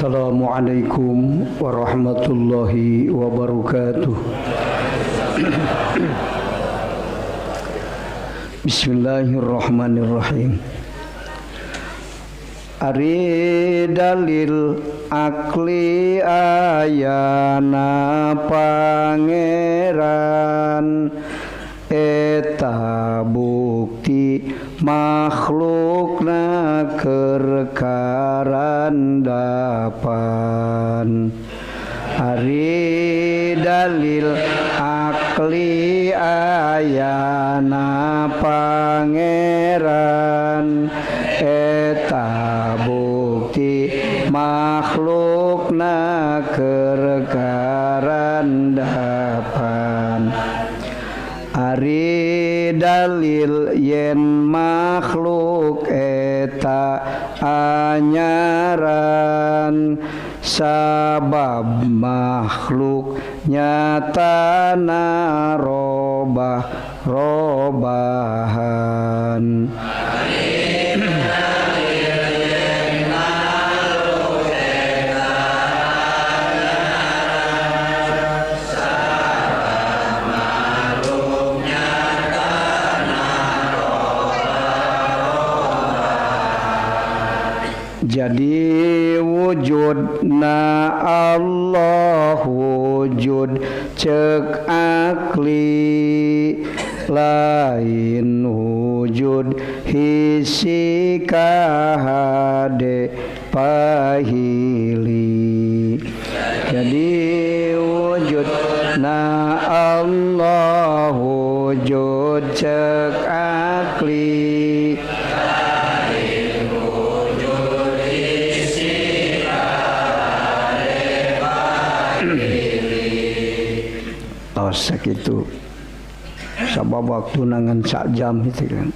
Assalamualaikum warahmatullahi wabarakatuh. Bismillahirrahmanirrahim. Ari dalil akli ayana pangeran eta bukti makhlukna kerkarandapan. Ari dalil akli ayana pangeran eta bukti makhlukna kerkarandapan. Ari dalil yen makhluk eta anyaran sabab makhluk nyatana robahan. Jadi wujudna Allah wujud cek akli, lain wujud hisi kahade pahili. Jadi wujudna Allah wujud cek akli, segitu sabab waktu nangan sak jam itu kan.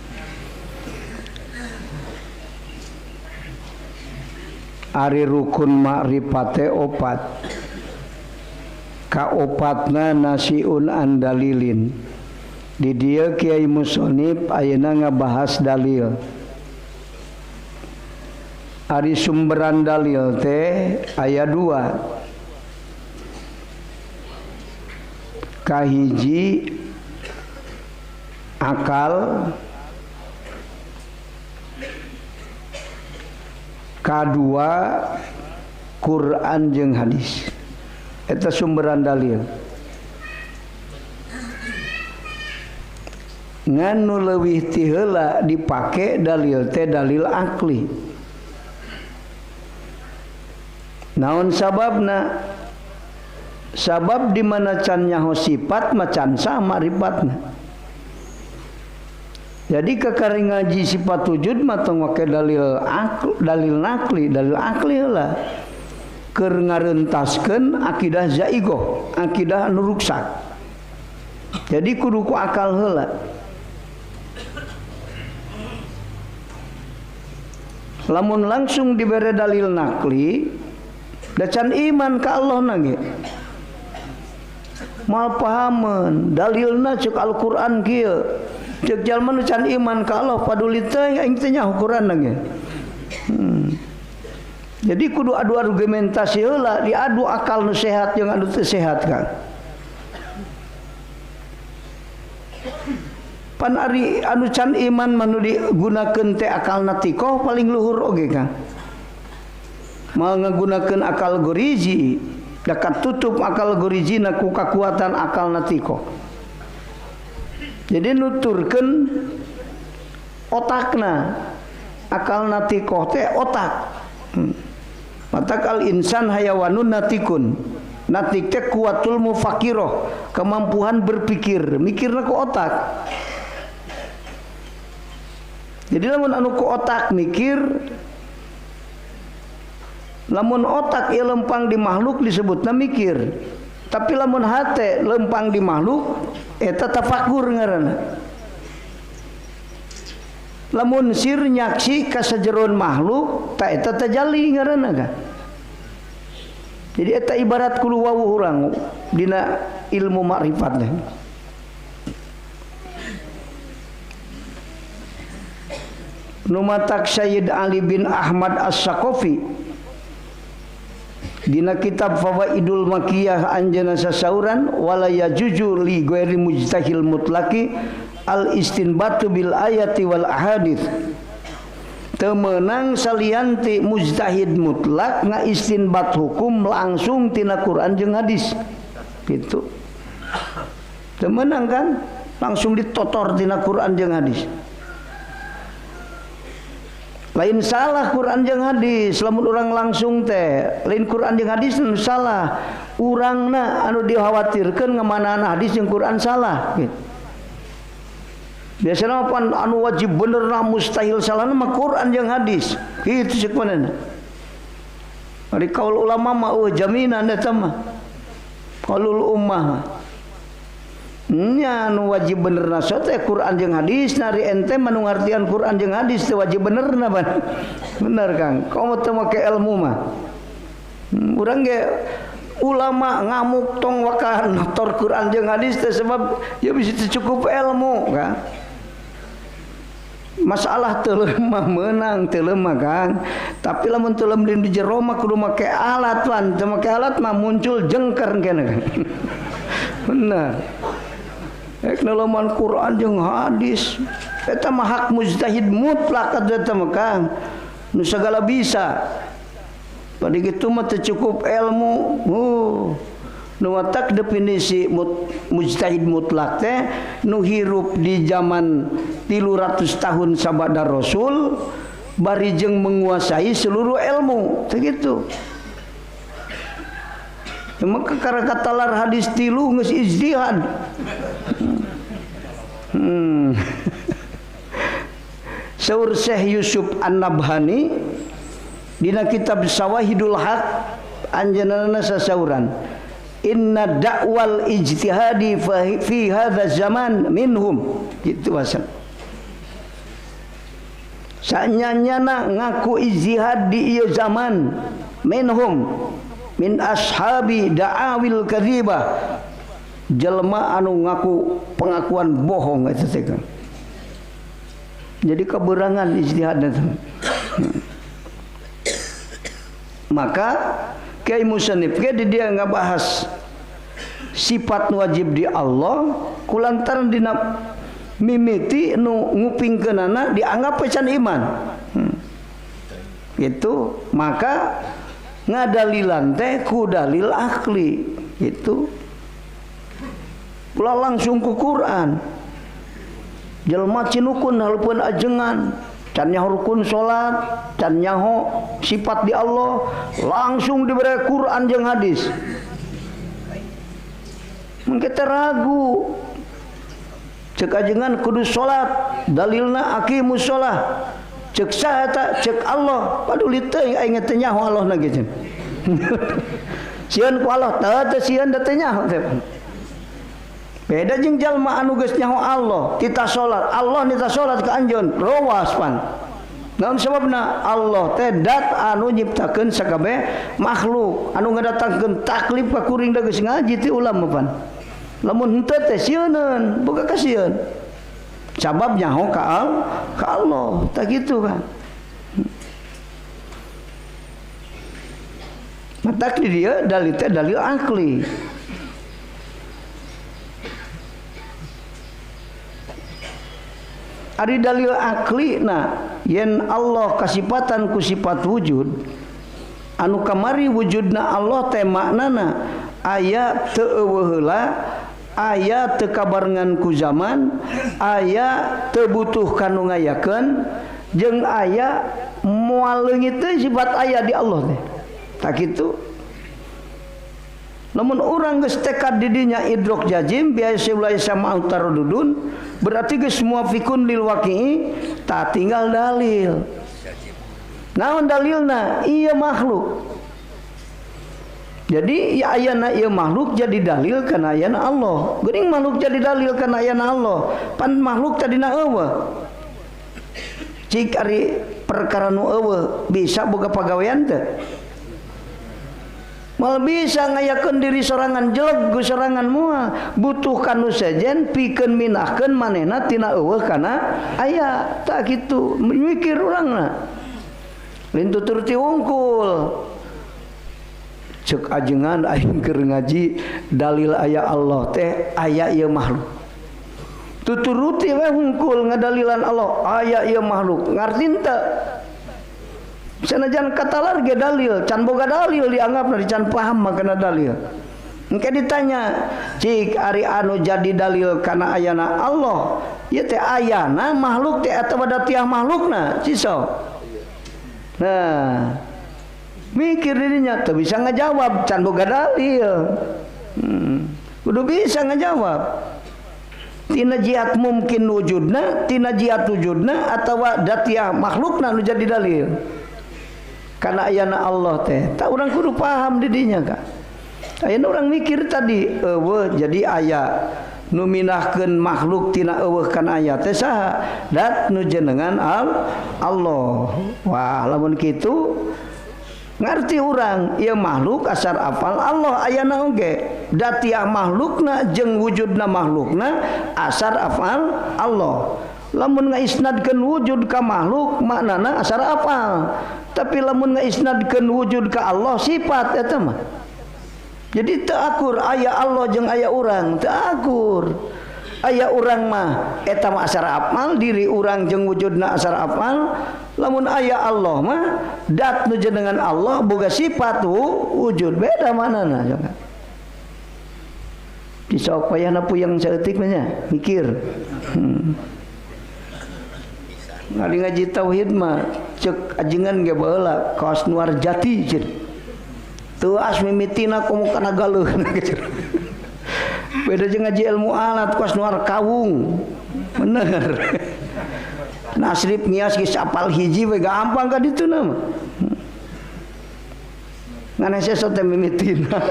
Ari rukun makrifate opat, ka opatna nasiun andalilin. Di dieu Kiai Musonib ayeuna ngabahas dalil. Ari sumberan dalil teh aya dua. Kahiji akal, kadua Quran jeung hadis. Eta sumberan dalil. Ngan nu leuwih ti heula dipake dalil teh dalil akli. Naon sababna? Sabab di mana can nyaho sifat macan sama ribatna. Jadi kekari ngaji sifat wujud mah tong make dalil nakli, dalil akli heula. Keur ngarentaskeun akidah zaigoh, akidah anu ruksak. Jadi kudu ku akal heula. Lamun langsung dibere dalil nakli, da can iman ka Allah nage. Mal pahaman dalilna cek Al-Qur'an kieu cek jalma nu can iman ka Allah paduli teh aing teh nyaho Qur'an ge. Jadi kudu adu argumentasi heula, diadu akal nu sehat jeung anu teu sehat kan. Pan ari anu can iman manu digunakeun teh akal natikoh paling luhur oge kan. Mau ngagunakeun akal goriji dakat tutup akal gorijina ku kakuatan akal natiko. Jadi nuturkeun otakna, akal natiko teh otak. Matakal insan hayawanun natikun. Natik teh kuatul mufakiroh, kemampuan berpikir, mikirna ku otak. Jadi lamun anu ku otak mikir, lamun otak ieu lempang di makhluk disebutna mikir. Tapi lamun hate lempang di makhluk eta tafakur ngaranna. Lamun sir nyaksi ka sajeroan makhluk ta eta tajalli ngaranna kan. Jadi eta ibarat kulu wawuh urang dina ilmu makrifat teh. Numatak Sayyid Ali bin Ahmad As-Saqafi dina kitab Fawaidul Makiyah anjeunna sasauran wala yajuju li ghairi mujtahil mutlaqi al istinbatu bil ayati wal ahadits. Teu meunang salianti mujtahid mutlak ngaistinbat hukum langsung tina Quran jeung hadis. Gitu. Teu meunang kan? Langsung ditotor tina Quran jeung hadis. Lain salah Quran jeung hadis, lamun urang langsung teh, lain Quran jeung hadis nu salah. Urangna anu dikhawatirkeun ngamanaan hadis jeung Quran salah gitu. Biasana pan anu wajib bener na mustahil salah mah Quran jeung hadis. Kitu sakumaha. Ari kaul ulama mah jaminan eta mah. Qaulul ummah mah. Nya nu wajib benerna teh Quran jeung hadis nari ente manu ngartian Quran jeung hadis teh wajib benerna ban. Bener Kang. Komo teu make ilmu mah. Urang ge ulama ngamuk tong wakan notor Quran jeung hadis teh sebab ya bisa cukup ilmu kan. Masalah teu lemah meunang teu lemah Kang. Tapi lamun teu lem di jero mah kudu make alat wan, teu make alat mah muncul jengker kene kan. Bener. Eknalaman Quran jeung hadis eta mah hak mujtahid mutlak eta mah Kang. Nu sagala bisa. Padi kitu mah teu cukup ilmu. Nu watak definisi mujtahid mutlak teh nu hirup di zaman 300 tahun sabada Rasul bari jeung menguasai seluruh ilmu. Teh kitu. Maka karena katalar hadis tilu geus ijtihad. Saur Syekh Yusuf An-Nabhani dina kitab Sawahidul Haq anjeunna sasauran inna da'wal ijtihadi fi hadza zaman minhum kitu wasan. Sanyanyana ngaku ijtihad di ieu zaman minhum min ashabi da'awil kadzibah jelema anu ngaku pengakuan bohong eta teh kan. Jadi keberangan ijtihad itu. Maka Kiai Musannif ge di dia ngabahas sifat wajib di Allah kulantaran dina mimiti nu ngupingkeunana dianggap can iman. Itu maka ngadalilan teh ku dalil akli itu ulah langsung ku Quran. Jelma cinukun halupun ajengan can nyaho rukun salat can nyaho sifat di Allah langsung diberi Quran jeung hadis. Mun kita ragu cek ajengan kudu salat dalilna aqimus shalah cek saha eta cek Allah paduli teuing aing teh nyaho Allah na geus. Sieun ku Allah teu sieun da teu nyaho teh. Beda jeung jalma anu geus nyaho Allah kita salat Allah nita salat ka anjeun rowas pan. Naon sababna Allah teh dat anu nyiptakeun sakabeh makhluk anu ngadatangkeun taklif ka kuring da geus ngaji ti ulama pan. Lamun henteu teh sieuneun boga ka sieun. Sabab nyaho ka Allah tah kitu kan. Matak di dia dalil teh dalil akli. Ari dalil akli na yen Allah kasipatan ku sifat wujud anu kamari wujudna Allah teh maknana aya teu eueuh heula aya teu kabarengan ku zaman aya teu butuh kanu ngayakeun jeung aya moal leungit teh sifat aya di Allah teh tak kitu. Namun orang geus tekad di dinya idrok jazim biasa ulai sama utarodudun berarti geus muafiqun lil waqi'i tak tinggal dalil. Naon dalilna? Iya makhluk. Jadi ya ayana ieu makhluk jadi dalil kana ayana Allah. Geuning makhluk jadi dalil kana ayana Allah. Pan makhluk tadina eueuh. Cik ari perkara nu eueuh bisa boga pagawean teu? Mal bisa ngayakeun diri sorangan jeleg ku sorangan moal butuh kanu sejen pikeun minahkeun manehna tina eueuh kana aya tak kitu mikir urangna lain tutur ti wungkul cek ajengan aing keur ngaji dalil aya Allah teh aya ieu makhluk. Tuturuti we hungkul ngadalilan Allah aya ieu makhluk. Ngarti teu? Sanajan katalar ge dalil, can boga dalil dianggapna dican paham makana dalil. Engke ditanya, cik ari anu jadi dalil kana ayana Allah, ieu teh ayana makhluk teh atawa da tiah makhlukna, ciso. Nah, mikir dirinya teu bisa ngajawab, can boga dalil. Kudu bisa ngajawab. Tina jihad mungkin wujudna, tina jihad wujudna atawa da tiah makhlukna nu jadi dalil. Karena ayana Allah teh, tak orang kudu paham didinya kak. Ayana orang mikir tadi, jadi aya nu minahkeun makhluk tina eueuh kana aya teh saha? Dat nu jenengan Allah. Wah, lamun kitu ngarti urang ieu makhluk asar apal Allah ayana oge. Da tiah makhlukna jeung wujudna makhlukna asar apal Allah. Lamun ngaisnadkeun wujud ka makhluk maknana asar apal. Tapi lamun ngaisnadkeun wujud ka Allah sifat eta mah. Jadi teu akur aya Allah jeung aya urang, teu akur. Aya urang mah eta mah asar apal, diri urang jeung wujudna asar apal. Lamun aya Allah mah dat nu jenengan Allah boga sifat wujud, beda manana jangan. Disok payahna puyeng saeutik mah nya, mikir. Ngali ngaji tauhid mah cek ajengan ge baheula kaos nuar jati cenah. Teu as mimitina komo kana galeuh cenah. Beda jeung ngaji ilmu alat kaos nuar kawung. Bener. Nasrib ngias geus apal hiji we gampang ka ditu na mah. Ngana sesa teh mimitina.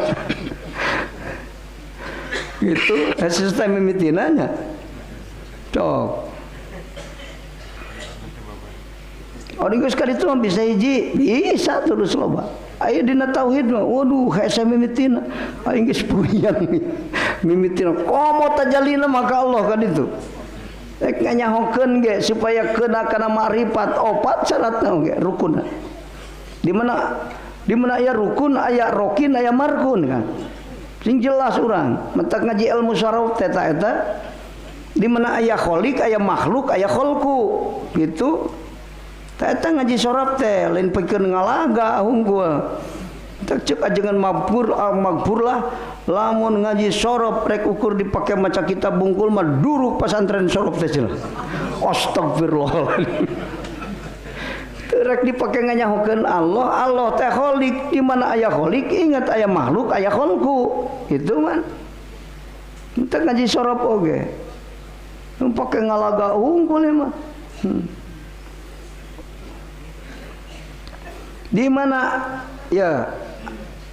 Gitu, sesa teh mimitinanya. Cok. Orang geus ka ditu mah bisa hiji, bisa terus loba. Aya dina tauhid mah, waduh, hese mimitina. Aing geus puyeng mimitina. Komo tajalina maka Allah ka ditu. Ek nganyahokeun ge supaya keuna kana ma'rifat opat syaratna ge rukunna. Di mana aya rukun, aya rokin, aya markun kan. Sing jelas urang, mentak ngaji ilmu saraf teh eta. Di mana aya khaliq, aya makhluk, aya khalqu. Gitu. Eta ngaji sorab teh lain pikeun ngalaga hungkul. Tak cek ajengan maghfur lah lamun ngaji sorab rek ukur dipake maca kitab bungkul mah duruk pesantren sorab teh cenah. Astagfirullah. Rek dipake nganyahokeun Allah, Allah teh khaliq, di mana aya khaliq ingat aya makhluk, aya khalqu. Itu man. Kita ngaji sorab oge. Nu pake ngalaga hungkul mah. Di mana ya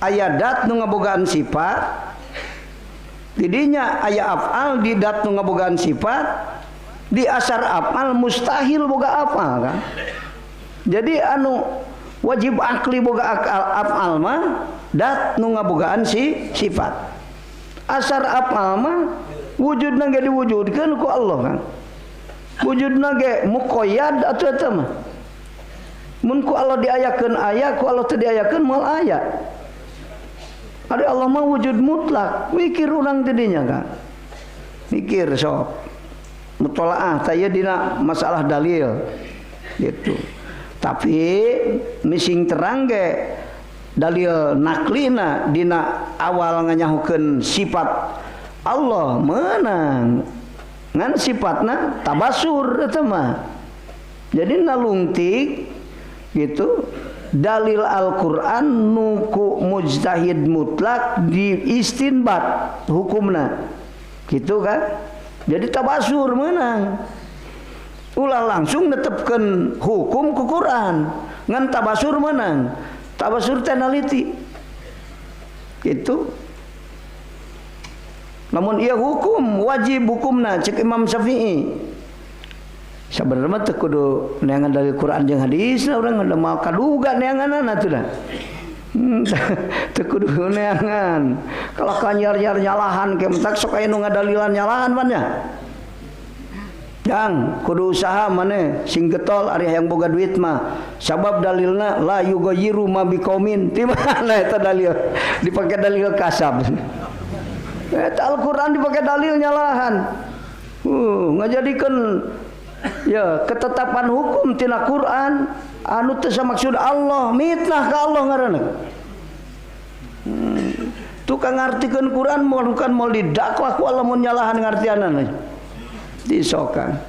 aya dat nu ngabogaan sifat, didinya aya afal di dat nu ngabogaan sifat, di asar afal mustahil boga afal kan. Jadi anu wajib akli boga afal mah dat nu ngabogaan sifat. Asar afal mah wujudna ge diwujudkeun ku Allah kan. Wujudna ge muqayyad atuh eta mah. Mun ku Allah diayakeun aya, ku Allah teu diayakeun moal aya. Ari Allah mah wujud mutlak. Mikir urang tidinya kan. Mikir sok. Mutolaah taya dina masalah dalil. Gitu. Tapi mising terang ge dalil naklina dina awal nganyahukeun sifat Allah meunang. Ngan sifatna tabasur eta mah. Jadi nalungtik gitu dalil Al-Quran nuku mujtahid mutlak di istinbat hukumna gitu kan. Jadi tabasur menang ulah langsung netepkeun hukum ku Quran ngan tabasur menang. Tabasur teh naliti gitu. Namun ieu hukum wajib hukumna cek Imam Syafi'i. Sabenerna mah teu kudu neangan dari Quran jeung hadis, urang ada mau kaduga neanganna teh dah. Teu kudu neangan. Kalau kanyar-nyar nyalahan ke mentak sok aya nu ngadalilan nyalahan pan nya. Yang kudu usaha maneh sing getol ari hayang boga duit mah. Sabab dalilna la yughayyiru ma biqaumin. Di mana eta dalil? Dipake dalil kasab. Eta Al-Qur'an dipake dalil nyalahan. Ngajadikeun ya ketetapan hukum tina Quran anu teu samaksud Allah, mitnah ka Allah ngaranna. Tukang ngartikeun Quran bukan mau didakwah ku Allah mun nyalahan ngartianana. Disokan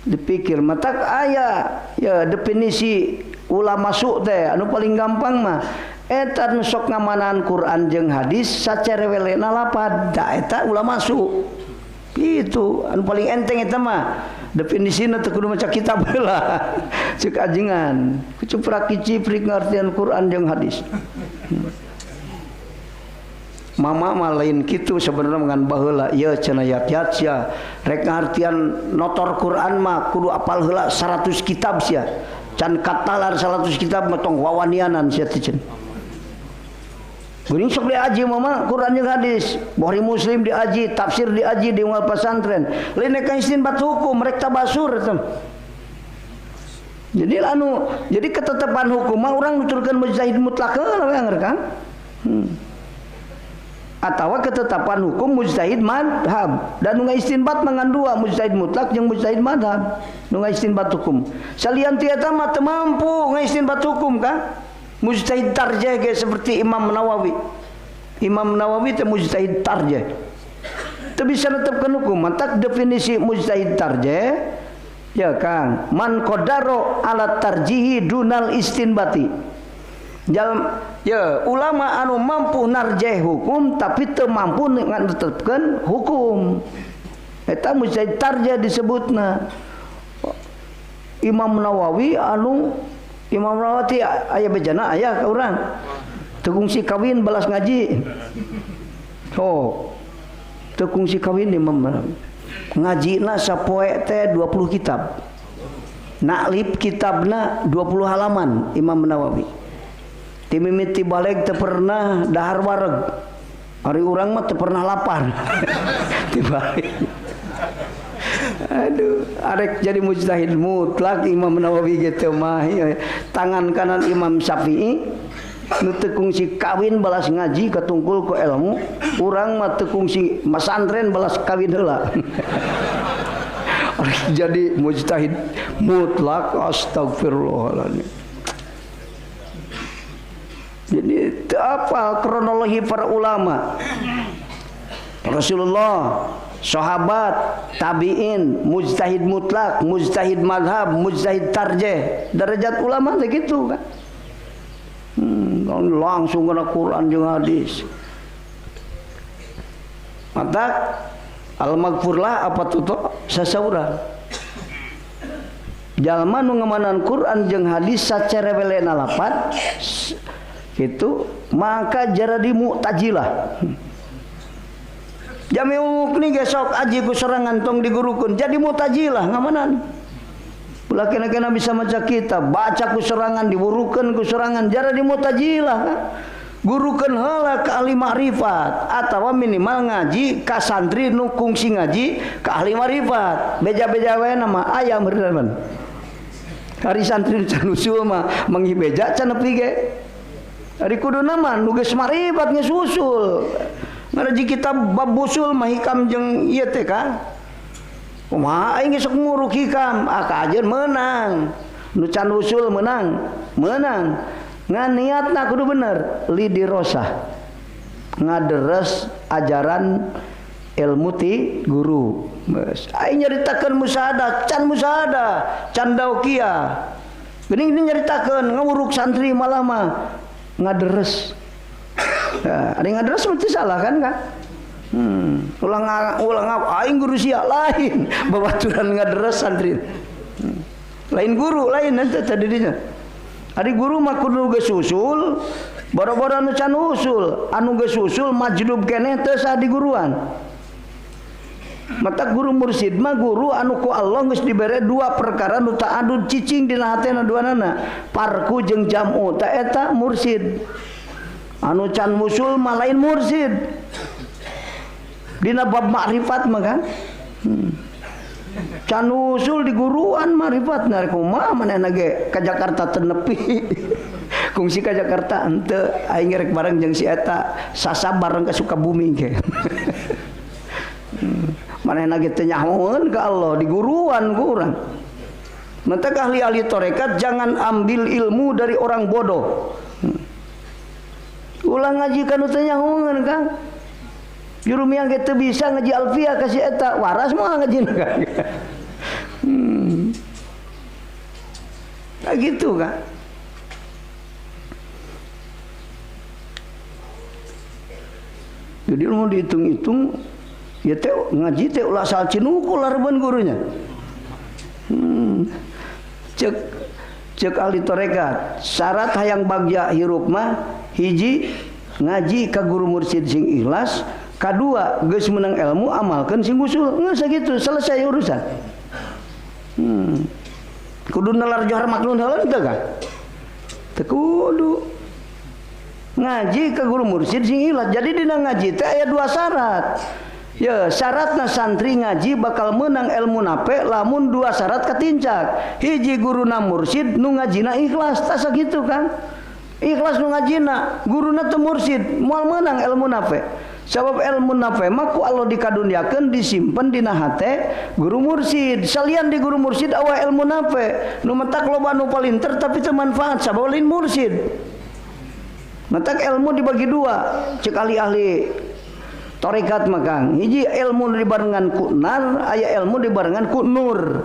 dipikir matak aya ya definisi ulah masuk teh anu paling gampang mah eta nu sok ngamanaan Quran jeung hadis sacerewelena lapad da eta ulah masuk itu anu paling enteng eta mah definisina teu kudu maca kitab heula ceuk ajengan kucuprak-ciprik ngartian Quran jeung hadis. Mama mah lain kitu sebenarnya ngan baheula ieu cenah yat-yat sia rek ngartian notor Quran mah kudu apal heula 100 kitab sia can katalar 100 kitab mah tong wawanianan sia teh cenah. Geuning sok diaji mama Quran jeung hadis, Bukhari Muslim diaji, tafsir diaji di moal pesantren. Lain ka istinbat hukum rek tabasur eta. Jadi ketetapan hukum mah urang nuturkeun mujtahid mutlak heula we anger kan. Atau ketetapan hukum mujtahid madhab dan nu istinbat mangan dua mujtahid mutlak jeung mujtahid madhab nu istinbat hukum salian tieta mah teu mampu ngaistinbat hukum kan mujtahid tarjih ge seperti Imam Nawawi teh mujtahid tarjih teu bisa netepkeun hukum matak definisi mujtahid tarjih ya Kang man qadaro ala tarjihi dunal istinbati. Ya ulama anu mampu narjih hukum tapi teu mampu netepkeun hukum eta mujtahid tarjih disebutna. Imam Nawawi aya bejana aya ka urang teu kungsi kawin balas ngaji teu kungsi kawin Imam Nawawi ngajina sapoe teh 20 kitab naklib kitabna 20 halaman Imam Nawawi. Timimiti balik teu pernah dahar wareg. Ari urang mah teu pernah lapar. Tibalik. Aduh, arek jadi mujtahid mutlak Imam Nawawi gitu mah. Tangan kanan Imam Syafi'i nu teu kungsi kawin balas ngaji katungkul ku ilmu, urang mah teu kungsi masantren balas kawin heula. Arek jadi mujtahid mutlak astagfirullahaladzim. Jadi apa kronologi para ulama Rasulullah, sahabat, tabi'in, mujtahid mutlak, mujtahid madhab, mujtahid tarjih, derajat ulama begitu kan. Langsung kena Quran jeung hadis. Mata al-maghfurlah apa tutup sasaurang. Jalma nu ngamanan Quran jeung hadis sacerewelena lapat itu maka jadi mu'tajilah. Jami umukni gesok aji ku sorangan tong digurukeun jadi mu'tajilah ngamanan. Ulah kena-kena bisa maca kitab, baca ku sorangan diburukeun ku sorangan jadi mu'tajilah kan. Gurukeun heula ka ahli ma'rifat atawa minimal ngaji ka santri nu kungsi ngaji ka ahli ma'rifat. Beja-beja we nama aya meureun. Ari santri can usul mah manghi beja can nepi ge. Ari kuduna mah nu geus maribat geus usul. Ngaraji kitab bab usul mah hikam jeung ieu teh ka. Kumaha aing geus nguruk hikam, ka ajeun meunang. Nu can usul meunang. Ngan niatna kudu bener, lidirosah. Ngaderes ajaran ilmu ti guru. Aing nyaritakeun musahadah, can dauqiyah. Geuning nyaritakeun ngawuruk santri malah mah ngaderes. Ada ngaderes mesti salah kan Kak? Ulang aing guru sia lain babaturan ngaderes santri. Lain guru, lain ente tadinya. Ari guru mah kudu geus usul, boro-boro anu can usul, anu geus usul majdub keneh teu sah diguruan. Mata guru mursid mah guru anu ku Allah geus dibere dua perkara nu ta'adud cicing dina hatena duanana, parku jeung jam'u, ta eta mursid. Anu can musul mah lain mursid. Dina bab makrifat mah kan. can usul di guruan marifat na kumaha manehna ge ka Jakarta teu nepi. Kungsi ka Jakarta henteu aing rek bareng jeung si eta sasabar ka Sukabumi ge. Manehna ge teu nyahoeun ka Allah di guruan ku urang. Mata ahli-ahli tarekat jangan ambil ilmu dari orang bodoh. Ulang ngaji kan teu nyahoeun Kang. Juru miang ge teu bisa ngaji alfiah ka si eta, waras mah ngajina Kang. Nah gitu Kang. Jadi mau dihitung-hitung ya teh ngaji teh ulah asal cinukul lareban gurunya. Cek ahli tarekat syarat hayang bagja hirup mah hiji ngaji ka guru mursyid sing ikhlas, kadua geus meunang ilmu amalkeun sing usul. Geus sakitu selesai urusan. Kudu nalar johar maklun heula teu kan? Teu kudu. Ngaji ka guru mursyid sing ikhlas. Jadi dina ngaji teh aya dua syarat. Ya, syaratna santri ngaji bakal menang ilmu nape lamun dua syarat katincak. Hiji guruna mursyid nu ngajina ikhlas, tasa gitu kan? Ikhlas nu ngajina, guruna teu mursyid, moal menang ilmu nape. Sabab ilmu nape mah ku Allah dikadunyakeun disimpen dina hate guru mursyid. Salian di guru mursyid awa ilmu nape. Nu mentak loba nu palinter tapi teu manfaat sabab lain mursyid. Mentak ilmu dibagi dua, cek ahli-ahli tarekat mah Kang, hiji ilmu dibarengan ku nar, aya ilmu dibarengan ku nur.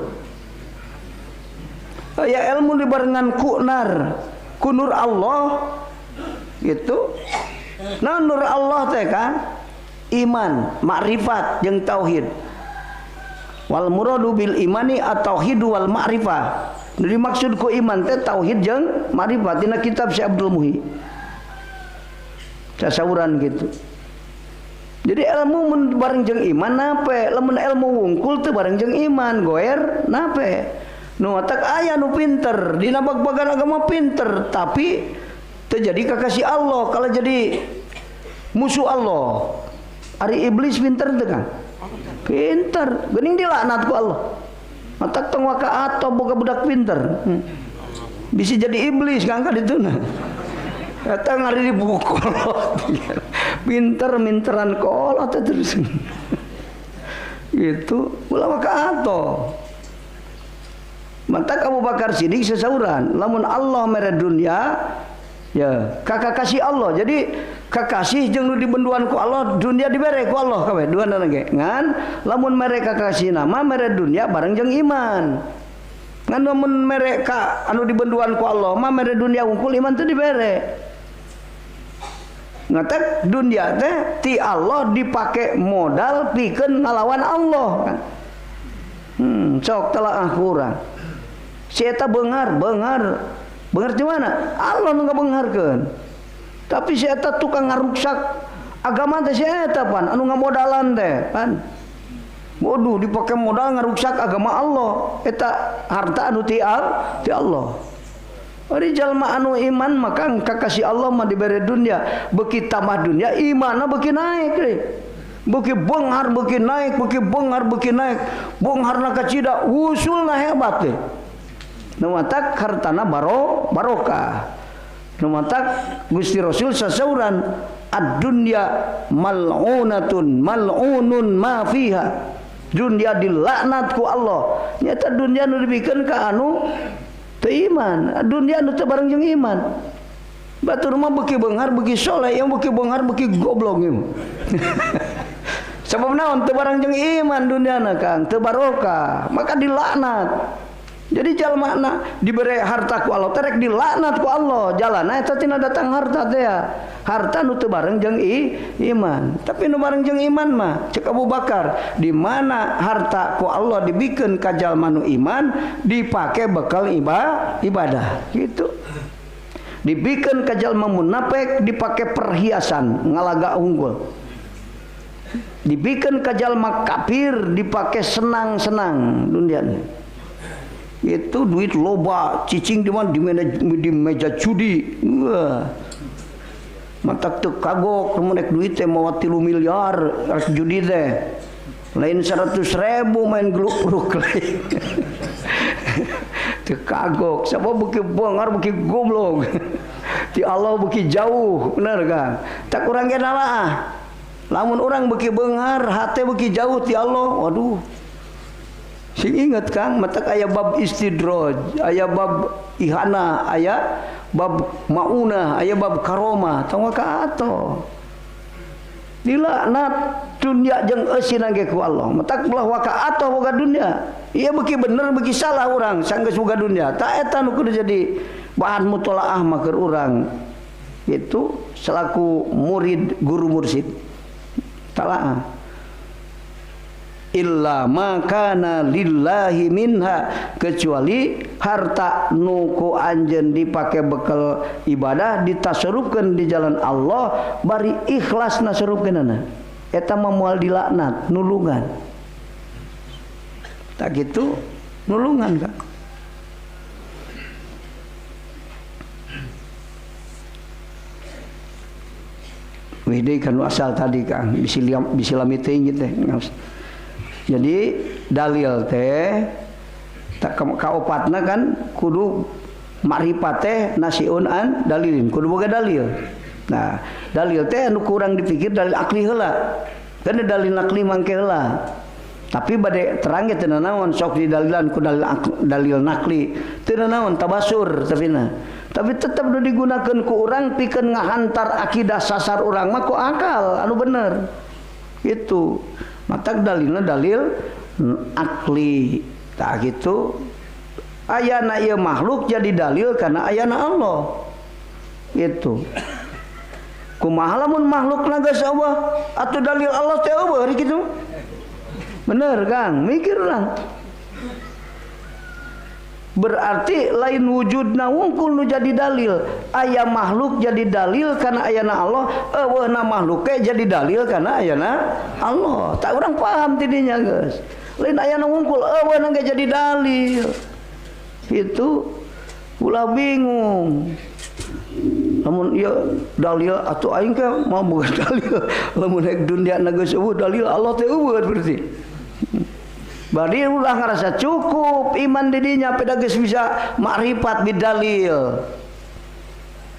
Aya ilmu dibarengan ku nar, ku nur Allah gitu. Nah nur Allah teh kan iman, makrifat jeung tauhid. Wal muradu bil imani at-tauhid wal ma'rifah. Nu dimaksud ku iman teh tauhid jeung makrifat dina kitab Syekh Abdul Muhi. Sasauran gitu. Jadi ilmu bareng jeung iman nape? Lamun ilmu wungkul teu bareng jeung iman, goer nape? Nu otak aya nu pinter, dina bag-bagan agama pinter, tapi teu jadi kakasih Allah, kalau jadi musuh Allah. Ari iblis pinter teu kan? Pinter, geuning dilaknat ku Allah. Otak tong waka atau boga budak pinter. Bisa jadi iblis kan dituna. Eta ngari dibukul. Pinter-minteran kolot terus. Gitu, ulah maka ato. Mata Abu Bakar Siddiq sesauran, lamun Allah mere dunia, ya kakasih Allah. Jadi kakasih jeung nu dibenduan ku Allah, dunia dibere ku Allah kabeh, duana ge. Ngan lamun mere kakasih nama mere dunia bareng jeung iman. Ngan lamun mere ka anu dibenduan ku Allah, mah mere dunia wungkul iman teh dibere. Ngatek dunia teh ti Allah dipake modal pikeun ngalawan Allah kan. Sok telaah kurang. Si eta beungar di mana? Allah nu ngabeungarkeun. Tapi si eta tukang ngaruksak agama teh si eta pan anu ngamodalan teh pan. Waduh dipake modal ngaruksak agama Allah. Eta harta anu ti Allah. Ari jalma anu iman maka kakasih Allah mah dibere dunia, beuki tambah dunia imanna beuki naik deui. Beuki beunghar beuki naik, beuki beunghar beuki naik. Beungharna kacida usulna hebat teh. Nu matak hartana barokah. Nu matak Gusti Rasul sasauran ad-dunya mal'unatun mal'unun ma fiha. Dunia dilaknat ku Allah. Nyata dunia nu dibikeun ka anu iman, dunia nu teu bareng jeung iman. Batur mah beuki beunghar beuki soleh, yang beuki beunghar beuki goblok ieu. Sabab naon teu bareng jeung iman duniana Kang, teu barokah, maka dilaknat. Jadi jalmana dibere harta ku Allah terek dilaknat ku Allah, jalana eta tina datang harta teh. Harta nu teu bareng jeung iman. Tapi nu bareng jeung iman mah cek Abu Bakar, di mana harta ku Allah dibikeun ka jalma nu iman dipake bekal ibadah. Gitu. Dibikeun ka jalma munafik dipake perhiasan ngalaga unggul. Dibikeun ka jalma kafir dipake senang-senang duniana. Itu duit loba cicing di meja judi. Wah. Matak teu kagok mun nek duit teh mawa 3 miliar judi teh. lain 100.000 main geluk-geluk lain. Teu kagok, siapa beuki beungar beuki goblok. Ti Allah beuki jauh, bener kan? Tak urang ge nalaah. Lamun urang beuki beungar, hate beuki jauh ti Allah, waduh. Sing inget Kang, matak aya bab istidraj, aya bab ihana, aya bab maunah, aya bab karomah, tong ka ato. Dilaknat dunia jeung eusina ge ku Allah. Matak belah waka atoh boga dunia. Ieu beuki bener beuki salah urang sanggeus boga dunia. Ta eta nu kudu jadi bahan mutolaah mah keur urang. Itu selaku murid guru mursyid. Talaah. Illa makana lillahi minha, kecuali harta nuku anjeun dipake bekal ibadah ditasarrufkeun di jalan Allah bari ikhlas nasarrufkeunana eta mah moal dilaknat nulungan tak gitu nulungan kan. Wih kan asal tadi Kang bisi lami teuing teh. Jadi dalil teh kaopatna kan kudu makrifat teh nasiun an dalilin kudu boga dalil. Nah, dalil teh anu kurang dipikir dalil akli heula. Kan dalil akli mangke heula. Tapi bade terang ge teu naon sok didalilan ku dalil nakli. Teu naon tabasur tepina. Tapi tetap udah digunakan ku urang pikeun ngahantar akidah sasar urang mah ku akal anu bener. Itu. Matak dalilna dalil akli. Tak gitu. Ayana ieu makhluk jadi dalil karena ayana Allah. Itu. Kumaha lamun makhlukna geus Allah atuh dalil Allah teh eueuh kitu. Bener Kang, mikir urang. Berarti lain wujudna wungkul nu jadi dalil. Aya makhluk jadi dalil karena ayana Allah. Eueuhna makhluk ke jadi dalil karena ayana Allah. Tak urang paham tidinya geus. Lain ayana wungkul eueuhna ge jadi dalil. Itu ulah bingung. Lamun ieu dalil atuh aing ke mau boga dalil. Lamun rek dunia na geus eueuh dalil Allah teh eueuh berarti. Bari ulah ngarasa cukup iman di dinya pada geus bisa makrifat bidalil.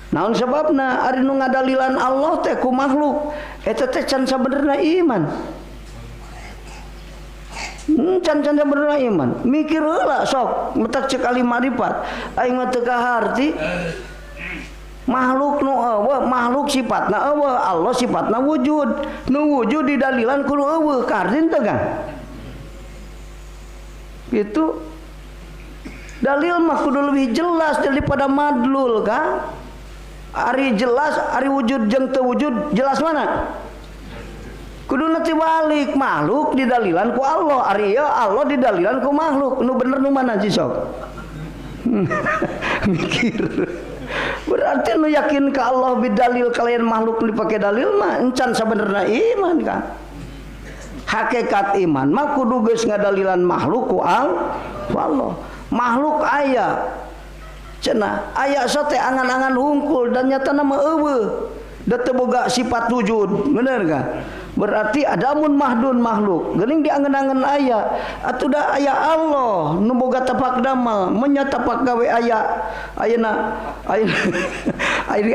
Naon sababna ari nu ngadalilan Allah teh ku makhluk eta teh can sabenerna iman. Can sabenerna iman. Mikir heula sok metak ceuk ali makrifat. Aing mah teu kaharti makhluk nu eueuh makhluk sifatna eueuh Allah sifatna wujud. Nu wujud didalilan ku eueuh kardin teu Kang. Itu dalil mah kudu lebih jelas daripada madlul kan. Ari jelas ari wujud jeung teu wujud jelas mana kudu nanti balik makhluk didalilan ku Allah ari ieu Allah didalilan ku makhluk nu bener nu mana sih sok. Mikir berarti nu yakin ka Allah bidalil kalian makhluk dipake dalil mah encan sabenerna iman kan. Hakikat iman mah kudu geus ngadalilan makhluk ku Allah. Makhluk aya cenah aya sote angan-angan hungkul dan nyatana mah eueuh da teu boga sifat wujud bener kan. Berarti adamun mahdun makhluk geuning diangen-angen aya atuh da aya Allah nu boga tapak damal nya tapak gawe aya ayeuna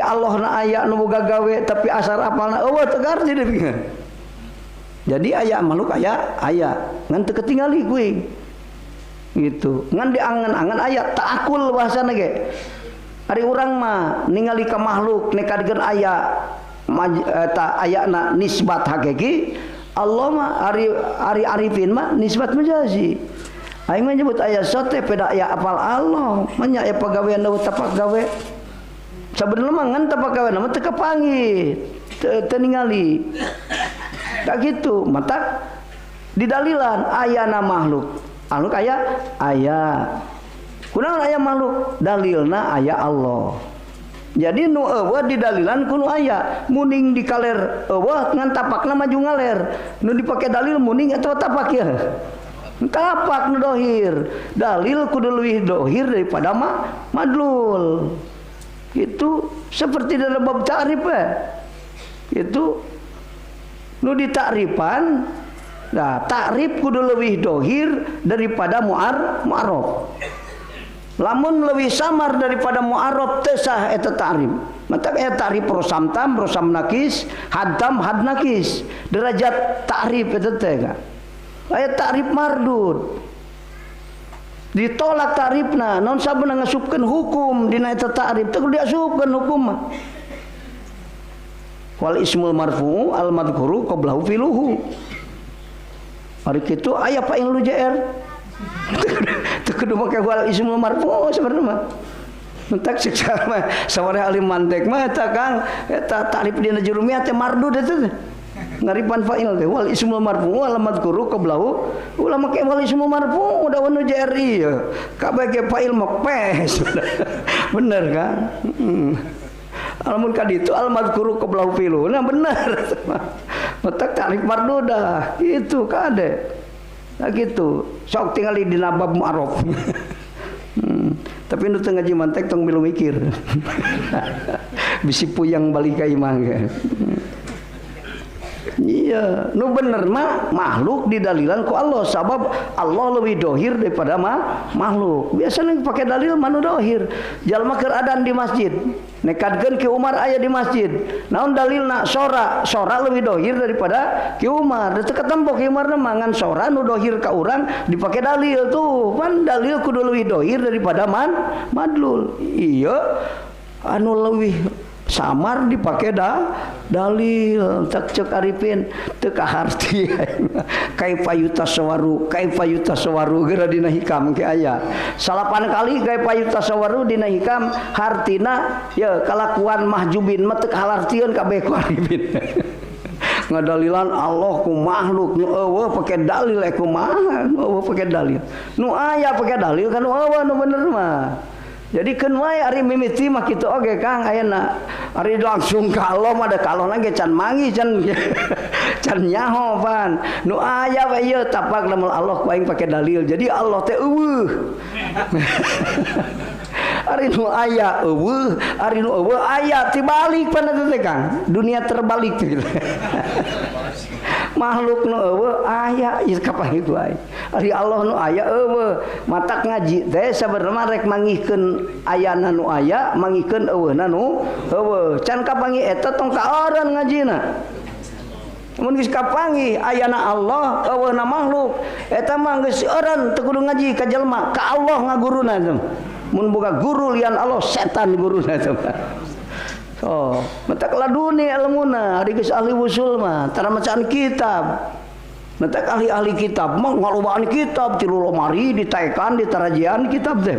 Allah na aya nu boga gawe tapi asar apalna eueuh teu garti dipikeun. Jadi aya makhluk aya ngan teu ketingali kuing. Gitu. Ngan diangen-angen aya ta'akul bahasana ge. Ari urang mah ningali ka makhluk nekadkeun aya ta ayana nisbat hakiki. Allah mah ari arifin mah nisbat majazi. Aing mah nyebut aya sote peda aya apal Allah. Manya aya pagawean daud tapak gawe. Sabenerna mah ngan tapak gawe mah teu kapanggih. Teu ningali. Tak gitu, mata didalilan ayana makhluk. Makhluk aya. Kunaon aya makhluk? Dalilna aya Allah. Jadi nu eueuh didalilan kudu aya. Muning dikaler eueuh ngan tapakna maju ngaler. Nu dipake dalil muning atawa tapak ya? Tapak nu dohir. Dalil kudu leuwih dohir daripada madlul. Itu seperti dalam bab ta'rif. Itu nu ditakrifan Nah, takrib kudu leuwih dohir daripada mu'arraf. Lamun leuwih samar daripada mu'arraf teu sah eta takrib. Mata aya takrib rosam tam, rosam nakis, had tam, had nakis. Derajat takrib eta teh ka. Aya takrib mardud. Ditolak takribna, naon sabuna ngasupkeun hukum dina eta takrib, teu diasupkeun hukum mah. Wal ismul marfu al madhkuru qablahu filuhu. Ari kitu aya fa'il lu JR. Teu kudu make wal ismul marfu sebenarnya mah. Mentak siksa mah saware alim mantek mah eta Kang, eta takrib dina jurumiyah teh mardud eta teh. Ngaripan fa'il teh wal ismul marfu al madhkuru qablahu. Ulah make wal ismul marfu udah nu JR ieu. Kabeh ge fa'il mah pes. Bener kan? Alamun kaditu al madhkuru qablahu filu. Nah bener. Metak takrib mardudah gitu kade. Nah gitu. Sok tingali dina bab mu'arraf. Tapi nu teu ngaji mantek tong milu mikir. Bisi puyang balik ka imah ge. Iya, nu bener mah makhluk didalilan ku Allah sabab Allah lebih dohir daripada makhluk. Biasanya pakai dalil manu dohir. Jalma keur adan di masjid, nekadkeun Ki Umar aya di masjid. Naon dalilna? Sora lebih dohir daripada Ki Umar. Teu ketempo Ki Umar mah ngan sora nu dohir ka urang dipake dalil tuh. Pan dalil kudu lebih dohir daripada madlul. Iya, anu lebih samar dipake dalil cek arifin teu kaharti kaifa yutasawwaru geura dina hikam ge aya 8 kali kaifa yutasawwaru dina hikam hartina ya kalakuan mahjubin mah teu kahartieun kabeh ku arifin ngadalilan Allah ku makhluk nu eueuh pake dalil kumaha nu eueuh pake dalil nu aya pake dalil kan eueuh nu bener mah. Jadi keun wae ari mimiti mah kitu oge Kang ayeuna. Ari langsung ka Allah mah da kalona ge can mangi can nyaho pan. Nu aya we ieu tapak lamun Allah ku aing pake dalil. Jadi Allah teh eueuh. Ari nu aya eueuh, ari nu eueuh aya tibalik pan eta teh Kang. Dunia terbalik gitu. Makhluk nu eueuh aya ieu kapan itu aya. Ari Allah nu aya eueuh. Matak ngaji teh sabenerna rek mangihkeun ayana nu aya, mangihkeun eueuhna nu eueuh. Can kapangi eta tong kaoran ngajina. Mun geus kapangi ayana Allah, eueuhna makhluk, eta mah geus eureun teu kudu ngaji ka jelma, ka Allah ngaguruna teh. Mun boga guru lian Allah setan guruna teh. Oh, mata laduni ilmuna, ari geus ahli usul mah, tara macaan kitab. Mata ahli-ahli kitab mah ngalobaan kitab ti lemari ditaekan di tarajian kitab teh.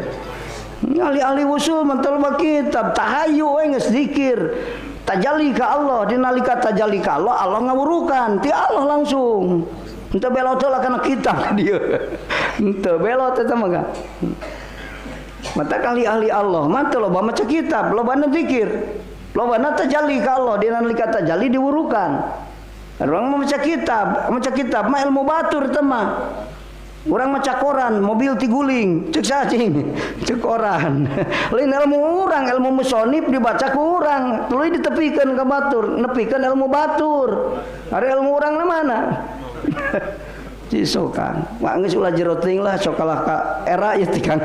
Ahli-ahli usul mah teu loba kitab, tahayu we geus zikir. Tajalli ka Allah, dinalika tajalli ka Allah, Allah ngawurukan ti Allah langsung. Henteu belot heula kana kitab dieu. Henteu belot eta mah. Mata ahli Allah mah teu loba maca kitab, lobana zikir. Lobana tajalli ka Allah, dinalika tajalli diwurukan. Orang membaca kitab mah ilmu batur teh mah. Urang maca koran, mobil tiguling, cek cacing, cek koran. Lain ilmu urang, ilmu musonif dibaca ku urang, tuluy ditepikeun ka batur, nepikeun ilmu batur. Ari ilmu urang na mana? Cisokan. Wah geus ulah jero teuing lah sok kalah ka era ieu teh Kang.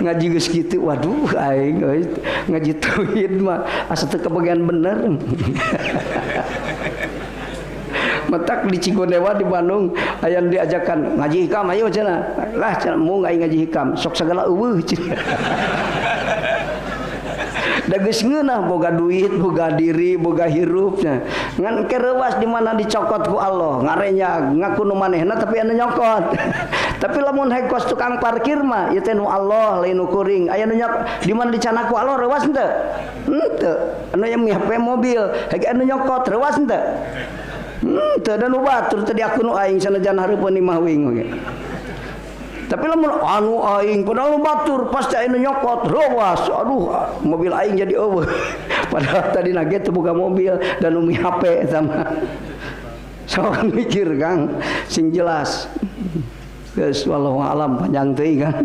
Ngaji geus kitu, waduh aing euy ngaji tauhid mah asa teu kebagian bener. Metak di Cigonewa di Bandung aya diajakan ngaji hikam ayo cenah. Lah cenah mung aing ngaji hikam sok sagala eueuh cenah. Da geus ngeunah boga duit, boga diri, boga hirupnya. Ngan kereuwas di mana dicokot ku Allah, ngarenya ngaku nu manehna tapi anu nyokot. Tapi lamun hae kos tukang parkir mah ieu teh nu Allah lain nu kuring. Aya nu nyok di mana dicana ku Allah reuwas henteu? Henteu. Anu yang mihape mobil, hae anu nyokot reuwas henteu? Teu da nu batur teh di aku nu aing sanajan hareupeun imah wing we. Tapi lamun anu aing padahal nu batur pasti anu nyokot reuwas. Aduh, mobil aing jadi eueuh. Padahal tadi nage teu boga mobil dan nu HP sama. Sok mikir Kang sing jelas. Geus wallahu alam panjang teuing Kang.